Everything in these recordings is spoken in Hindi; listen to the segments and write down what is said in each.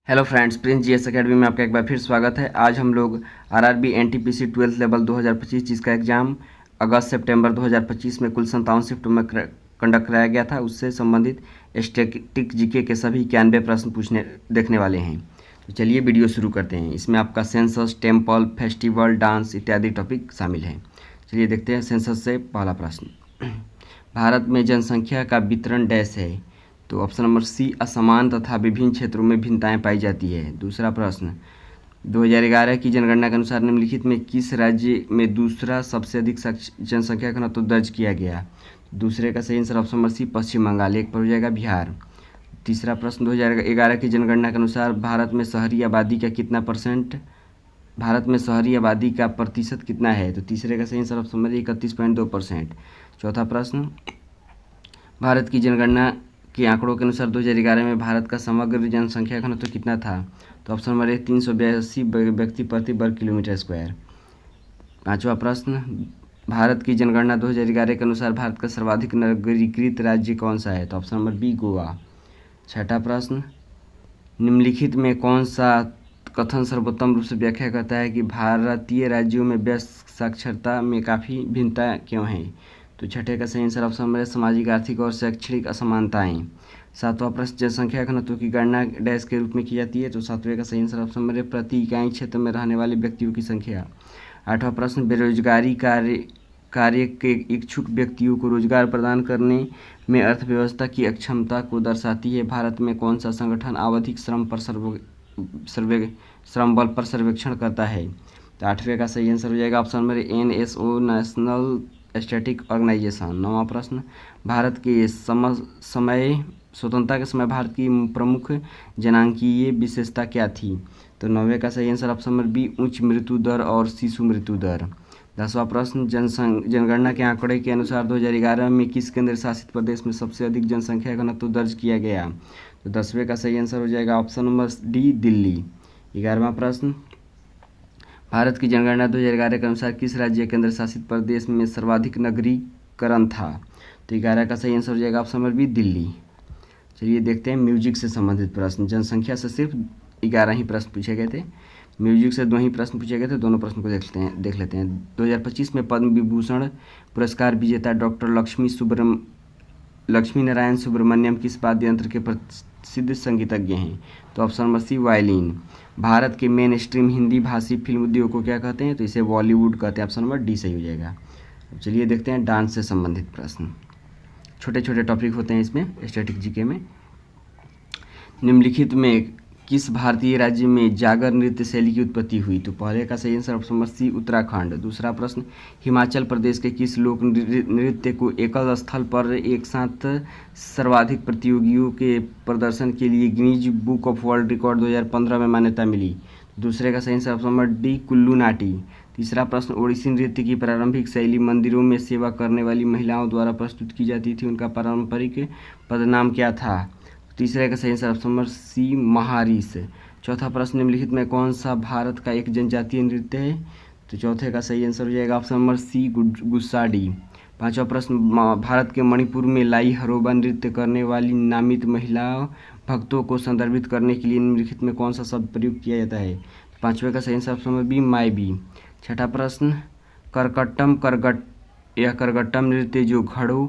Hello friends, Prince GS academy में आपका एक बार फिर स्वागत है। आज हम लोग आरआरबी एनटीपीसी 12th लेवल 2025 जिसका एग्ज़ाम अगस्त सितंबर 2025 में कुल 57 शिफ्टों में कंडक्ट कराया गया था, उससे संबंधित स्टैटिक जीके के सभी 91 प्रश्न देखने वाले हैं। तो चलिए वीडियो शुरू करते हैं। इसमें आपका सेंसस, टेम्पल, फेस्टिवल, डांस इत्यादि टॉपिक शामिल हैं। चलिए देखते हैं सेंसस से पहला प्रश्न। भारत में जनसंख्या का वितरण डैश है। तो ऑप्शन नंबर सी, असमान तथा विभिन्न क्षेत्रों में भिन्नताएं पाई जाती है। दूसरा प्रश्न, 2011 की जनगणना के अनुसार निम्नलिखित में किस राज्य में दूसरा सबसे अधिक जनसंख्या घनत्व दर्ज किया गया। दूसरे का सही आंसर ऑप्शन नंबर सी, पश्चिम बंगाल। एक पर हो जाएगा बिहार। तीसरा प्रश्न, 2011 की जनगणना के अनुसार भारत में शहरी आबादी का प्रतिशत कितना है। तो तीसरे का सही आंसर ऑप्शन नंबर 31.2%। चौथा प्रश्न, भारत की जनगणना के आंकड़ों के अनुसार 2011 में भारत का समग्र जनसंख्या घनत्व कितना था। तो ऑप्शन नंबर 1, 382 व्यक्ति प्रति वर्ग किलोमीटर स्क्वायर। पांचवा प्रश्न, भारत की जनगणना 2011 के अनुसार भारत का सर्वाधिक नगरीकृत राज्य कौन सा है। तो ऑप्शन नंबर बी, गोवा। छठा प्रश्न, निम्नलिखित में कौन सा कथन सर्वोत्तम रूप से व्याख्या करता है कि भारतीय राज्यों में व्यस्त साक्षरता में काफ़ी भिन्नता क्यों है। तो छठे का सही आंसर ऑप्शन नंबर है, सामाजिक, आर्थिक और शैक्षणिक असमानताएं। सातवां प्रश्न, जनसंख्या घनत्व की गणना डैश के रूप में की जाती है। तो सातवें का सही आंसर ऑप्शन नंबर है, प्रति इकाई क्षेत्र में रहने वाले व्यक्तियों की संख्या। आठवां प्रश्न, बेरोजगारी कार्य के इच्छुक व्यक्तियों को रोजगार प्रदान करने में अर्थव्यवस्था की अक्षमता को दर्शाती है। भारत में कौन सा संगठन आवधिक श्रम बल पर सर्वेक्षण करता है। तो आठवें का सही आंसर हो जाएगा option number NSO, national static organisation. नौवां प्रश्न, भारत के स्वतंत्रता के समय भारत की प्रमुख जनांकीय विशेषता क्या थी। तो नौवें का सही आंसर ऑप्शन नंबर बी, उच्च मृत्यु दर और शिशु मृत्यु दर। 10वां प्रश्न, जनगणना के आंकड़े के अनुसार 2011 में किस केंद्र शासित प्रदेश में सबसे अधिक जनसंख्या घनत्व दर्ज किया गया। तो 10वें का सही आंसर हो जाएगा ऑप्शन नंबर डी, दिल्ली। 11वां प्रश्न, भारत की जनगणना 2011 के अनुसार किस राज्य केंद्र शासित प्रदेश में सर्वाधिक नगरीकरण था। तो 11 का सही आंसर हो जाएगा ऑप्शन नंबर बी, दिल्ली। चलिए देखते हैं म्यूजिक से संबंधित प्रश्न। जनसंख्या से सिर्फ 11 ही प्रश्न पूछे गए थे, म्यूजिक से 2 ही प्रश्न पूछे गए थे। दोनों प्रश्न को देख लेते हैं। 2025 में पद्म विभूषण पुरस्कार विजेता डॉक्टर लक्ष्मी नारायण सुब्रमण्यम किस वाद्य यंत्र के प्रसिद्ध संगीतज्ञ हैं। तो option number C, violin. Bharat के मेन स्ट्रीम हिंदी भाषी फिल्म उद्योग को क्या कहते हैं। तो इसे बॉलीवुड कहते हैं। ऑप्शन नंबर डी सही हो जाएगा। अब चलिए देखते हैं डांस से संबंधित प्रश्न। छोटे छोटे टॉपिक होते हैं इसमें स्टैटिक जीके में। निम्नलिखित में किस भारतीय राज्य में जागर नृत्य शैली की उत्पत्ति हुई। तो पहले का सही answer option number C, Uttarakhand. दूसरा प्रश्न, हिमाचल प्रदेश के किस लोक नृत्य को एकल स्थल पर एक साथ सर्वाधिक प्रतियोगियों के प्रदर्शन के लिए Guinness book of world record 2015 में मान्यता मिली। दूसरे का सही answer option number D, Kullu Nati. तीसरा प्रश्न, ओडिसी नृत्य की प्रारंभिक शैली मंदिरों में सेवा करने वाली महिलाओं द्वारा प्रस्तुत की जाती थी, उनका पारंपरिक पदनाम क्या था। तीसरे का सही आंसर ऑप्शन नंबर सी, महारीस। चौथा प्रश्न, निम्नलिखित में कौन सा भारत का एक जनजातीय नृत्य है। तो चौथे का सही आंसर हो जाएगा ऑप्शन नंबर सी, गुस्साडी। पांचवा प्रश्न, भारत के मणिपुर में लाई हरोबा नृत्य करने वाली नामित महिला भक्तों को संदर्भित करने के लिए निम्नलिखित में कौन सा शब्द प्रयोग किया जाता है। पांचवें का सही आंसर ऑप्शन नंबर बी, मायबी। छठा प्रश्न, करगट्टम नृत्य जो घड़ों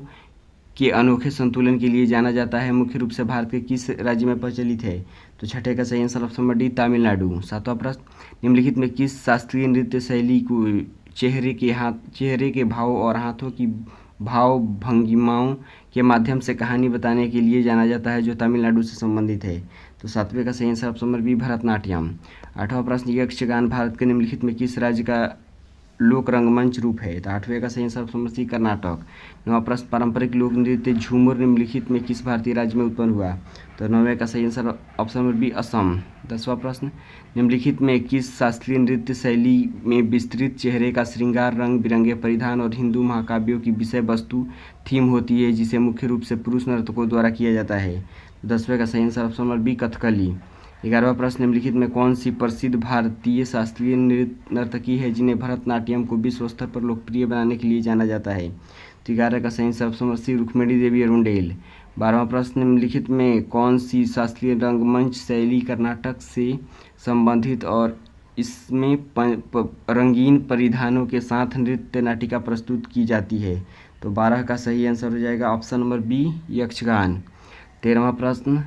के अनोखे संतुलन के लिए जाना जाता है, मुख्य रूप से भारत के किस राज्य में प्रचलित है। तो छठे का सही answer option number D, Tamil Nadu. सातवां प्रश्न, निम्नलिखित में किस शास्त्रीय नृत्य शैली को चेहरे के भाव और हाथों की भाव भंगिमाओं के माध्यम से कहानी बताने के लिए जाना जाता है, जो तमिलनाडु से संबंधित है। तो सातवें का सही answer option number B, Bharatanatyam. आठवां प्रश्न, यक्षगान भारत के निम्नलिखित में किस राज्य का लोक रंगमंच रूप है। तो आठवें का सही answer option number C, Karnataka. नौवां प्रश्न, पारंपरिक लोक नृत्य झूमर निम्नलिखित में किस भारतीय राज्य में उत्पन्न हुआ। तो नौवें का सही answer option number B, Assam. 10वां प्रश्न, निम्नलिखित में किस शास्त्रीय नृत्य शैली में विस्तृत चेहरे का श्रृंगार, रंग बिरंगे परिधान और हिंदू महाकाव्यों की विषय वस्तु थीम होती है, जिसे मुख्य रूप से पुरुष नर्तकों द्वारा किया जाता है। 10वें का सही answer option number B, Kathakali. 11वां प्रश्न, निम्नलिखित में कौन सी प्रसिद्ध भारतीय शास्त्रीय नर्तकी है जिन्हें भरतनाट्यम को विश्व स्तर पर लोकप्रिय बनाने के लिए जाना जाता है। तो 11 का सही answer option number C, Rukmini Devi Arundale. 12वां प्रश्न, निम्नलिखित में कौन सी शास्त्रीय रंगमंच शैली कर्नाटक से संबंधित और इसमें रंगीन परिधानों के साथ नृत्य नाटिका प्रस्तुत की जाती है? तो 12 का सही आंसर हो जाएगा ऑप्शन नंबर बी, यक्षगान। 13वां प्रश्न,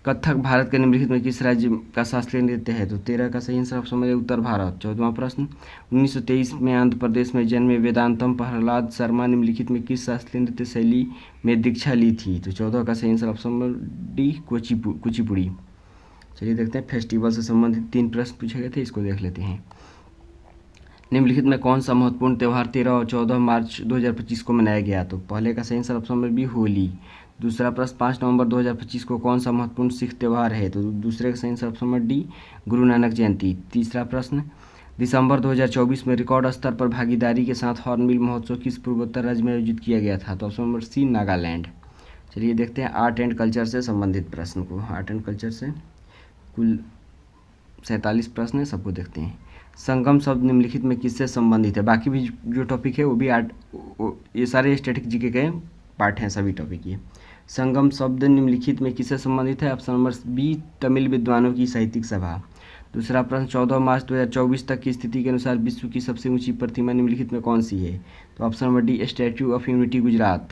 कथक भारत के निम्नलिखित में किस राज्य का शास्त्रीय नृत्य है? तो 13 का सही आंसर ऑप्शन नंबर उत्तर भारत। 14वां प्रश्न, 1923 में आंध्र प्रदेश में जन्मे वेदांतम प्रहलाद शर्मा निम्नलिखित में किस शास्त्रीय नृत्य शैली में दीक्षा ली थी? तो 14 का सही answer option number D, Kuchipudi. चलिए देखते हैं, फेस्टिवल से संबंधित 3 प्रश्न पूछे गए थे, इसको देख लेते हैं। निम्नलिखित में कौन सा महत्वपूर्ण त्यौहार 13 और 14 मार्च 2025 को मनाया गया? तो पहले का सही answer option number B, Holi. दूसरा प्रश्न, 5 नवंबर 2025 को कौन सा महत्वपूर्ण सिख त्यौहार है? तो दूसरे का सही answer option number D, Guru Nanak जयंती। तीसरा प्रश्न, दिसंबर 2024 में रिकॉर्ड स्तर पर भागीदारी के साथ हॉर्नबिल महोत्सव किस पूर्वोत्तर राज्य में आयोजित किया गया था? तो ऑप्शन नंबर सी, नागालैंड। चलिए देखते हैं आर्ट एंड कल्चर से संबंधित प्रश्न को। आर्ट एंड कल्चर से कुल 47 प्रश्न है, सबको देखते हैं। संगम शब्द निम्नलिखित में किससे संबंधित है? बाकी भी जो टॉपिक है वो भी ये सारे स्टैटिक जीके के पार्ट हैं, सभी टॉपिक ये। संगम शब्द निम्नलिखित में किससे संबंधित है? ऑप्शन नंबर बी, तमिल विद्वानों की साहित्यिक सभा। दूसरा प्रश्न, 14 मार्च 2024 तक की स्थिति के अनुसार विश्व की सबसे ऊंची प्रतिमा निम्नलिखित में कौन सी है? तो option number D, statue of unity, Gujarat.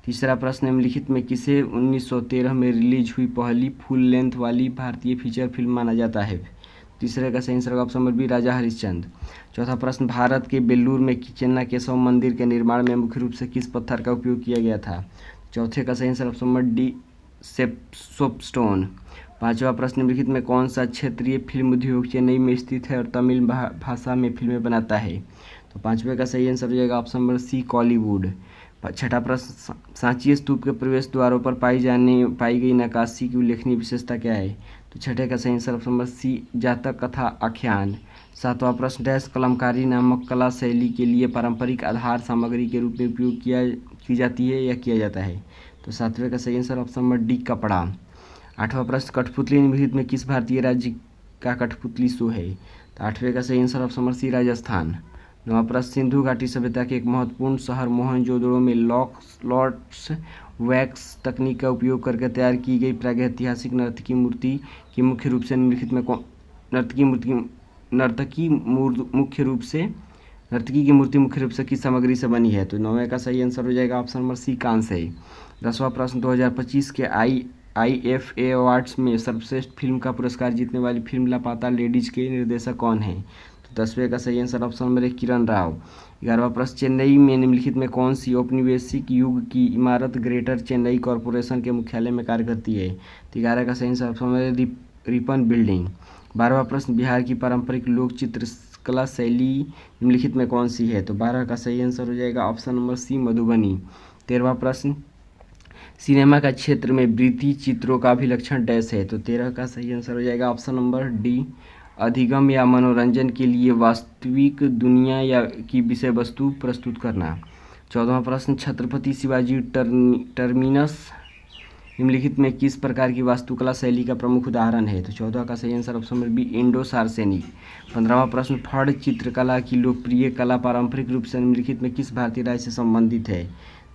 तीसरा प्रश्न, निम्नलिखित में किसे 1913 में रिलीज हुई पहली फुल लेंथ वाली भारतीय फीचर फिल्म माना जाता है? तीसरे का सही आंसर ऑप्शन नंबर बी, राजा हरिश्चंद्र। चौथा प्रश्न, भारत के बेल्लूर में चेन्ना केशव मंदिर के निर्माण में मुख्य रूप से किस पत्थर का उपयोग किया गया था? चौथे का सही answer option number D, soapstone. पांचवा प्रश्न, निम्नलिखित में कौन सा क्षेत्रीय फिल्म उद्योग चेन्नई में स्थित है और तमिल भाषा में फिल्में बनाता है? तो पांचवे का सही आंसर हो जाएगा ऑप्शन नंबर सी, कॉलीवुड। छठा प्रश्न, सांची स्तूप के प्रवेश द्वारों पर पाई गई नक्काशी की उल्लेखनीय विशेषता क्या है? तो छठे का सही आंसर ऑप्शन नंबर सी, जातक कथा आख्यान। सातवां प्रश्न, डैश कलमकारी नामक कला शैली के लिए पारंपरिक आधार सामग्री के रूप में उपयोग की जाती है या किया जाता है? तो सातवें का सही आंसर ऑप्शन नंबर डी, कपड़ा। आठवां प्रश्न, कठपुतली निम्नलिखित में किस भारतीय राज्य का कठपुतली शो है? तो आठवें का सही answer option number C, Rajasthan. नौवां प्रश्न, सिंधु घाटी सभ्यता के एक महत्वपूर्ण शहर मोहनजोदड़ो में लॉक्स वैक्स तकनीक का उपयोग करके तैयार की गई प्रागैतिहासिक नर्तकी मूर्ति की मुख्य रूप से निम्नलिखित में नर्तकी की मूर्ति मुख्य रूप से किस सामग्री से बनी है? तो 9वें का सही आंसर हो जाएगा ऑप्शन नंबर सी, कांस्य है। 10वां प्रश्न, 2025 के IFA अवार्ड्स में सर्वश्रेष्ठ फिल्म का पुरस्कार जीतने वाली फिल्म लापता लेडीज के निर्देशक कौन है? तो 10वें का सही आंसर ऑप्शन नंबर एक, किरण राव। 11वां प्रश्न, चेन्नई में निम्नलिखित में कौन सी औपनिवेशिक युग की इमारत ग्रेटर चेन्नई कॉरपोरेशन के मुख्यालय में कार्य करती है? तो 11 का सही answer option number Ripon building. 12वां प्रश्न, बिहार की पारंपरिक लोक चित्रकला शैली निम्नलिखित में कौन सी है? तो 12 का सही आंसर हो जाएगा ऑप्शन नंबर सी, मधुबनी। 13वां प्रश्न, सिनेमा का क्षेत्र में वृत्ति चित्रों का अभिलक्षण डैश है? तो 13 का सही आंसर हो जाएगा ऑप्शन नंबर डी, अधिगम या मनोरंजन के लिए वास्तविक दुनिया या की विषय वस्तु प्रस्तुत करना। 14वां प्रश्न, छत्रपति शिवाजी टर्मिनस निम्नलिखित में किस प्रकार की वास्तुकला शैली का प्रमुख उदाहरण है? तो 14 का सही answer option number B, Indo Saracenic. 15वां प्रश्न, फड़ चित्रकला की लोकप्रिय कला पारंपरिक रूप से निम्नलिखित में किस भारतीय राज्य से संबंधित है?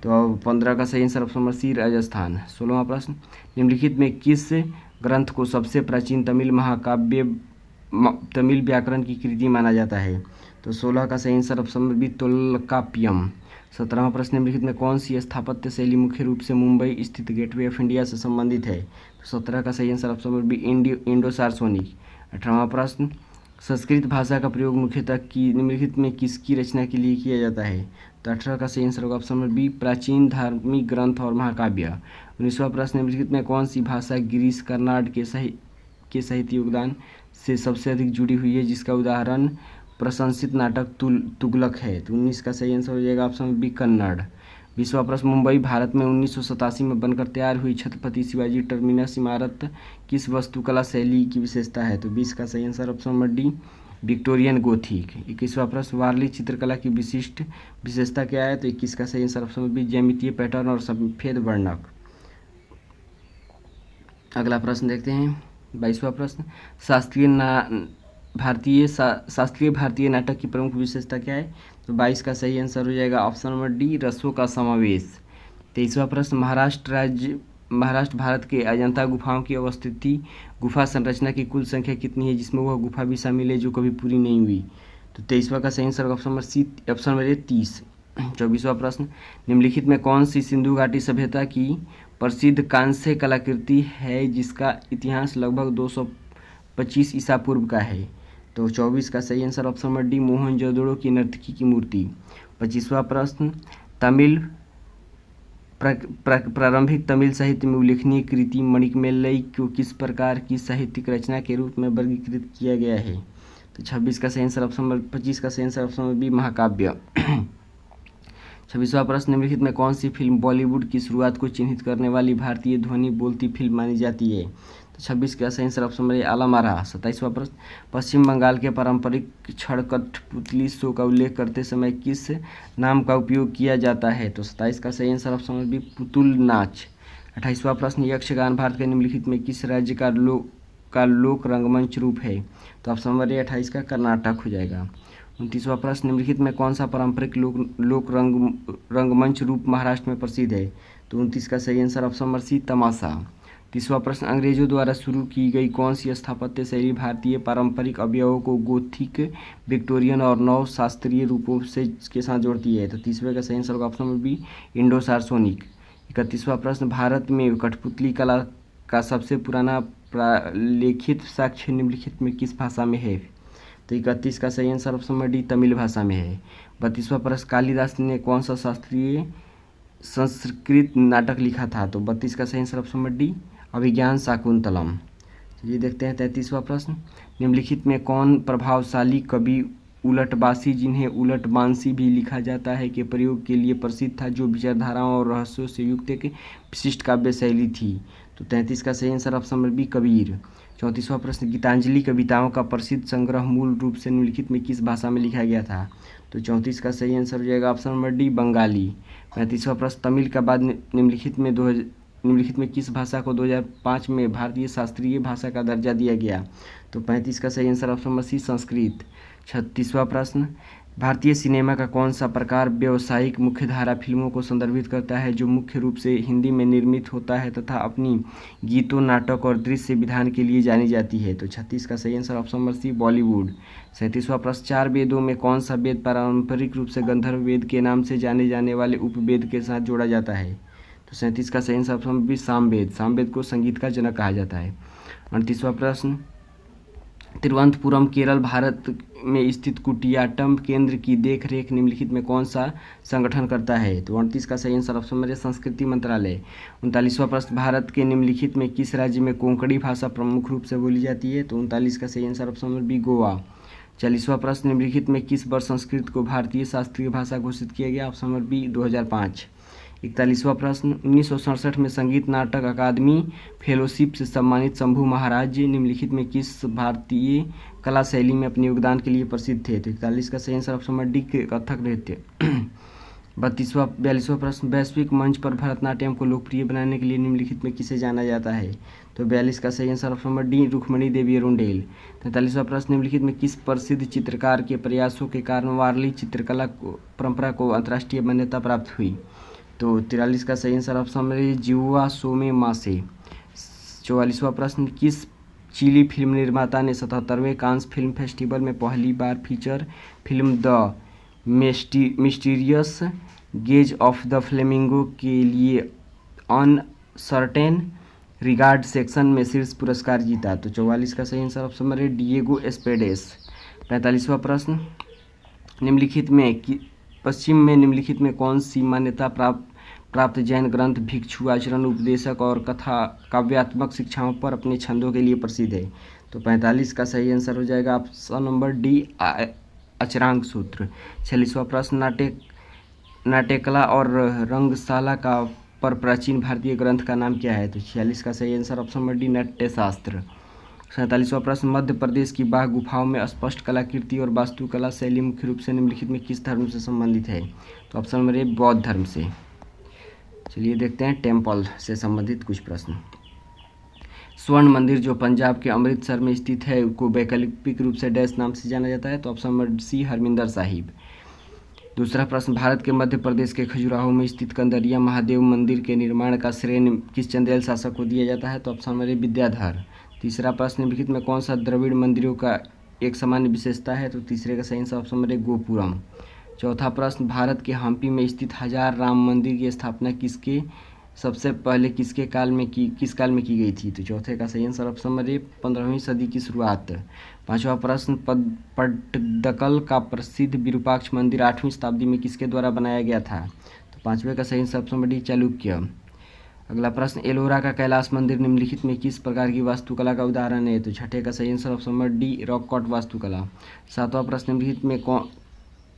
तो 15 का सही answer option number C, Rajasthan. 16वां प्रश्न, निम्नलिखित में किस ग्रंथ को सबसे प्राचीन तमिल व्याकरण की कृति माना जाता है? तो 16 का सही answer option number B, Tolkappiyam. 17वां प्रश्न, निम्नलिखित में कौन सी स्थापत्य शैली मुख्य रूप से मुंबई स्थित गेटवे ऑफ इंडिया से संबंधित है? तो 17 का सही answer option number B, Indo Saracenic. 18वां प्रश्न, संस्कृत भाषा का प्रयोग मुख्यतः निम्नलिखित में किसकी रचना के लिए किया जाता है? तो 18 का सही आंसर होगा ऑप्शन नंबर बी, प्राचीन धार्मिक ग्रंथ और महाकाव्य। 19वां प्रश्न, निम्नलिखित में कौन सी भाषा गिरीश कर्नाड के साहित्य योगदान से सबसे अधिक जुड़ी हुई है, जिसका उदाहरण प्रशंसित नाटक तुगलक है? तो 19 का सही आंसर हो जाएगा ऑप्शन बी, कन्नड़। 20वां प्रश्न, मुंबई भारत में 1987 में बनकर तैयार हुई छत्रपति शिवाजी टर्मिनस इमारत किस वास्तुकला शैली की विशेषता है? तो 20 का सही answer option number D, Victorian Gothic. 21वां प्रश्न, वारली चित्रकला की विशिष्ट विशेषता क्या है? तो 21 का सही आंसर ऑप्शन नंबर बी, ज्यामितीय पैटर्न और सफेद वर्णक। अगला प्रश्न देखते हैं, 22वां प्रश्न, शास्त्रीय भारतीय नाटक की प्रमुख विशेषता क्या है? तो 22 का सही आंसर हो जाएगा ऑप्शन नंबर डी, रसों का समावेश। 23वां प्रश्न, महाराष्ट्र भारत के अजंता गुफाओं की अवस्थिति गुफा संरचना की कुल संख्या कितनी है, जिसमें वह गुफा भी शामिल है जो कभी पूरी नहीं हुई। तो 23वां का सही answer option number C, option number A 30। 24वां प्रश्न, निम्नलिखित में कौन सी सिंधु घाटी सभ्यता की प्रसिद्ध कांस्य कलाकृति है जिसका इतिहास लगभग 225 ईसा पूर्व का है। तो 24 का सही answer option number D, Mohenjodaro की नर्तकी की मूर्ति। 25वां प्रश्न, तमिल प्रारंभिक तमिल साहित्य में उल्लेखनीय कृति मणिमेगलाई को किस प्रकार की साहित्यिक रचना के रूप में वर्गीकृत किया गया है। तो 26 का सही आंसर ऑप्शन नंबर 25 का सही आंसर ऑप्शन नंबर बी, महाकाव्य। 26वां प्रश्न, निम्नलिखित में कौन सी फिल्म बॉलीवुड की शुरुआत को चिन्हित करने वाली भारतीय ध्वनि बोलती फिल्म मानी जाती है। तो 26 का सही आंसर ऑप्शन नंबर ए, आलमारा। 27वां प्रश्न, पश्चिम बंगाल के पारंपरिक छड़ कठपुतली शो का उल्लेख करते समय किस नाम का उपयोग किया जाता है। तो 27 का सही answer option number B, Putul Nach. 28वां प्रश्न, यक्षगान भारत के निम्नलिखित में किस राज्य का लोक रंगमंच रूप है। तो ऑप्शन नंबर ए 28 का कर्नाटक हो जाएगा। 29वां प्रश्न, निम्नलिखित में कौन सा पारंपरिक लोक रंगमंच रूप महाराष्ट्र में प्रसिद्ध है। तो 29 का सही आंसर ऑप्शन नंबर सी, तमाशा। 30वां प्रश्न, अंग्रेजों द्वारा शुरू की गई कौन सी स्थापत्य शैली भारतीय पारंपरिक अवयवों को गोथिक, विक्टोरियन और नव शास्त्रीय रूपों से के साथ जोड़ती है। तो 30वें का सही answer option number B, Indo Saracenic. 31वां प्रश्न, भारत में कठपुतली कला का सबसे पुराना लिखित साक्ष्य निम्नलिखित में किस भाषा में है। तो 31 का सही answer option number D, Tamil भाषा में है। 32वां प्रश्न, कालिदास ने कौन सा शास्त्रीय संस्कृत नाटक लिखा था। तो 32 का सही आंसर ऑप्शन नंबर डी, अभिज्ञान शाकुंतलम। चलिए देखते हैं 33वां प्रश्न, निम्नलिखित में कौन प्रभावशाली कवि उलटबासी, जिन्हें उलटबांसी भी लिखा जाता है, के प्रयोग के लिए प्रसिद्ध था, जो विचारधाराओं और रहस्यों से युक्त एक विशिष्ट काव्य शैली थी। तो 33 का सही answer option number B, Kabir. 34वां प्रश्न, गीतांजलि कविताओं का प्रसिद्ध संग्रह मूल रूप से निम्नलिखित में किस भाषा में लिखा गया था। तो 34 का सही आंसर हो जाएगा ऑप्शन नंबर डी, बंगाली। 35वां प्रश्न, तमिल के बाद निम्नलिखित में किस भाषा को 2005 में भारतीय शास्त्रीय भाषा का दर्जा दिया गया। तो 35 का सही answer option number C, Sanskrit. 36वां प्रश्न, भारतीय सिनेमा का कौन सा प्रकार व्यावसायिक मुख्यधारा फिल्मों को संदर्भित करता है, जो मुख्य रूप से हिंदी में निर्मित होता है तथा अपनी गीतों, नाटक और दृश्य विधान के लिए जानी जाती है। तो 36 का सही answer option number C, Bollywood. 37वां प्रश्न, चार वेदों में कौन सा वेद पारंपरिक रूप से गंधर्व वेद के नाम से जाने जाने वाले उपवेद के साथ जोड़ा जाता है। तो 37 का सही answer option number B, Samaveda. Samaveda को संगीत का जनक कहा जाता है। 38वां प्रश्न, तिरुवनंतपुरम केरल भारत में स्थित कुटियाट्टम केंद्र की देखरेख निम्नलिखित में कौन सा संगठन करता है। तो 38 का सही आंसर ऑप्शन नंबर ए, संस्कृति मंत्रालय। 39वां प्रश्न, भारत के निम्नलिखित में किस राज्य में कोंकणी भाषा प्रमुख रूप से बोली जाती है। तो 39 का सही answer option number B, Goa. 40वां प्रश्न, निम्नलिखित में किस वर्ष संस्कृत को भारतीय शास्त्रीय भाषा घोषित किया गया। Option number B, 2005। 41वां प्रश्न, 1967 में संगीत नाटक अकादमी फेलोशिप से सम्मानित शंभू महाराज निम्नलिखित में किस भारतीय कला शैली में अपने योगदान के लिए प्रसिद्ध थे। तो 41 का सही answer option number D, Kathak नृत्य। 42वां प्रश्न, वैश्विक मंच पर भरतनाट्यम को लोकप्रिय बनाने के लिए निम्नलिखित में किसे जाना जाता है। तो 42 का सही answer option number D, Rukmini Devi Arundale. 43वां प्रश्न, निम्नलिखित में किस प्रसिद्ध चित्रकार के प्रयासों के कारण वारली चित्रकला परंपरा को अंतर्राष्ट्रीय मान्यता प्राप्त हुई। तो 43 का सही आंसर ऑप्शन नंबर जिउआ सोमे मासे। 44वां प्रश्न, किस चिली फिल्म निर्माता ने 77वें कांस फिल्म फेस्टिवल में पहली बार feature film the mysterious gaze of the flamingo के लिए अनसर्टेन रिगार्ड सेक्शन में शीर्ष पुरस्कार जीता। तो 44 का सही आंसर ऑप्शन नंबर डिएगो एस्पेडेस। 45वां प्रश्न, पश्चिम में निम्नलिखित में कौन सी मान्यता प्राप्त जैन ग्रंथ भिक्षु आचरण उपदेशक और कथा काव्यात्मक शिक्षाओं पर अपने छंदों के लिए प्रसिद्ध है। तो 45 का सही आंसर हो जाएगा ऑप्शन नंबर डी, अचरांग सूत्र। 46वां प्रश्न, नाट्यकला और रंगशाला का पर प्राचीन भारतीय ग्रंथ का नाम क्या है। तो 46 का सही answer option number D, Natyashastra. 47वां प्रश्न, मध्य प्रदेश की बाघ गुफाओं में स्पष्ट कलाकृति और वास्तुकला शैली मुख्य रूप से निम्नलिखित में किस धर्म से संबंधित है। तो ऑप्शन नंबर ए, बौद्ध धर्म से। चलिए देखते हैं टेम्पल से संबंधित कुछ प्रश्न। स्वर्ण मंदिर जो पंजाब के अमृतसर में स्थित है को वैकल्पिक रूप से डैश नाम से जाना जाता है। तो option number C, Harmandir Sahib. दूसरा प्रश्न, भारत के मध्य प्रदेश के खजुराहो में स्थित कंदरिया महादेव मंदिर के निर्माण का श्रेय किस चंदेल शासक को दिया जाता है? तो ऑप्शन नंबर ए विद्याधर। तीसरा प्रश्न, निम्नलिखित में कौन सा द्रविड़ मंदिरों का एक सामान्य विशेषता है? तो तीसरे का सही आंसर ऑप्शन नंबर ए गोपुरम। चौथा प्रश्न, भारत के हम्पी में स्थित हजार राम मंदिर की स्थापना सबसे पहले किस काल में की गई थी? तो चौथे का सही आंसर ऑप्शन नंबर ए 15वीं सदी की शुरुआत। पांचवा प्रश्न, पट्टदकल का प्रसिद्ध विरूपाक्ष मंदिर 8वीं शताब्दी में किसके द्वारा बनाया गया था? तो पांचवे का सही answer option number D Chalukya. अगला प्रश्न, एलोरा का कैलाश मंदिर निम्नलिखित में किस प्रकार की वास्तुकला का उदाहरण है? तो छठे का सही answer option number D rock cut वास्तुकला। सातवां प्रश्न, निम्नलिखित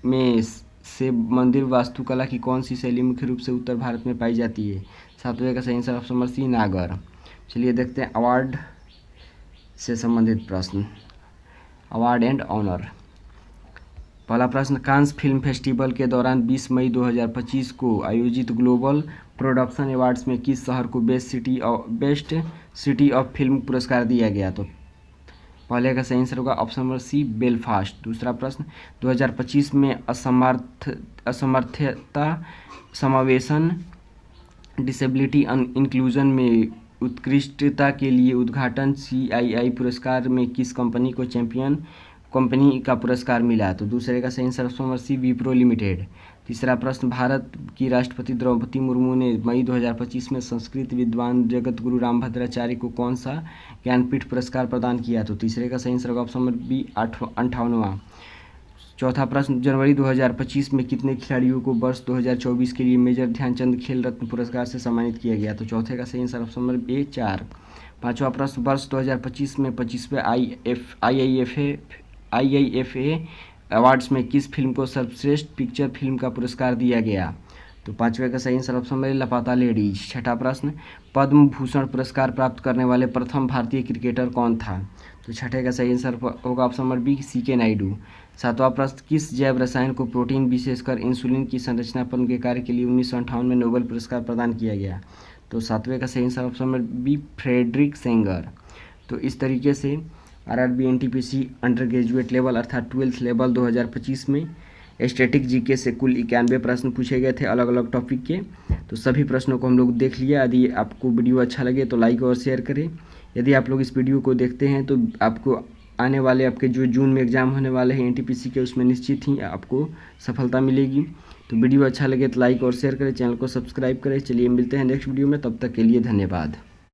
में से मंदिर वास्तुकला की कौन सी शैली मुख्य रूप से उत्तर भारत में पाई जाती है? सातवें का सही आंसर ऑप्शन नंबर सी नागर। चलिए देखते हैं अवार्ड से संबंधित प्रश्न, अवार्ड एंड ऑनर। पहला प्रश्न, कांस फिल्म फेस्टिवल के दौरान 20 मई 2025 को आयोजित ग्लोबल प्रोडक्शन अवार्ड्स में किस शहर को बेस्ट सिटी ऑफ फिल्म पुरस्कार दिया गया? तो पहले का सही आंसर होगा ऑप्शन नंबर सी बेलफास्ट। दूसरा प्रश्न, 2025 में असमर्थता समावेशन डिसेबिलिटी इंक्लूजन में उत्कृष्टता के लिए उद्घाटन CII पुरस्कार में किस कंपनी को चैंपियन कंपनी का पुरस्कार मिला? तो दूसरे का सही answer option number C Wipro limited. तीसरा प्रश्न, भारत की राष्ट्रपति द्रौपदी मुर्मू ने मई 2025 में संस्कृत विद्वान जगत गुरु रामभद्राचार्य को कौन सा ज्ञानपीठ पुरस्कार प्रदान किया? तो तीसरे का सही आंसर होगा ऑप्शन नंबर बी 58वां। चौथा प्रश्न, जनवरी 2025 में कितने खिलाड़ियों को वर्ष 2024 के लिए मेजर ध्यानचंद खेल रत्न पुरस्कार से सम्मानित किया गया? तो चौथे का सही आंसर ऑप्शन नंबर ए 4। पांचवा प्रश्न, वर्ष 2025 में 25वें IIFA अवार्ड्स में किस फिल्म को सर्वश्रेष्ठ पिक्चर फिल्म का पुरस्कार दिया गया? तो पांचवे का सही आंसर ऑप्शन नंबर लापता लेडीज। छठा प्रश्न, पद्म भूषण पुरस्कार प्राप्त करने वाले प्रथम भारतीय क्रिकेटर कौन था? तो छठे का सही आंसर होगा option number B CK Naidu. सातवां प्रश्न, किस जैव रसायन को प्रोटीन विशेषकर इंसुलिन की संरचनापन के कार्य के लिए 1958 में नोबेल पुरस्कार प्रदान किया गया? तो सातवें का सही answer option number B Frederick Sanger. तो इस तरीके से RRB NTPC under graduate level अर्थात 12th लेवल 2025 में स्टैटिक GK से कुल 91 प्रश्न पूछे गए थे अलग अलग टॉपिक के। तो सभी प्रश्नों को हम लोग देख लिया। यदि आपको वीडियो अच्छा लगे तो लाइक और शेयर करें। यदि आप लोग इस वीडियो को देखते हैं तो आपको आने वाले आपके जो जून में एग्जाम होने वाले हैं NTPC के, उसमें निश्चित ही आपको सफलता मिलेगी। तो वीडियो अच्छा लगे तो लाइक और शेयर करें, चैनल को सब्सक्राइब करें। चलिए मिलते हैं नेक्स्ट वीडियो में, तब तक के लिए धन्यवाद।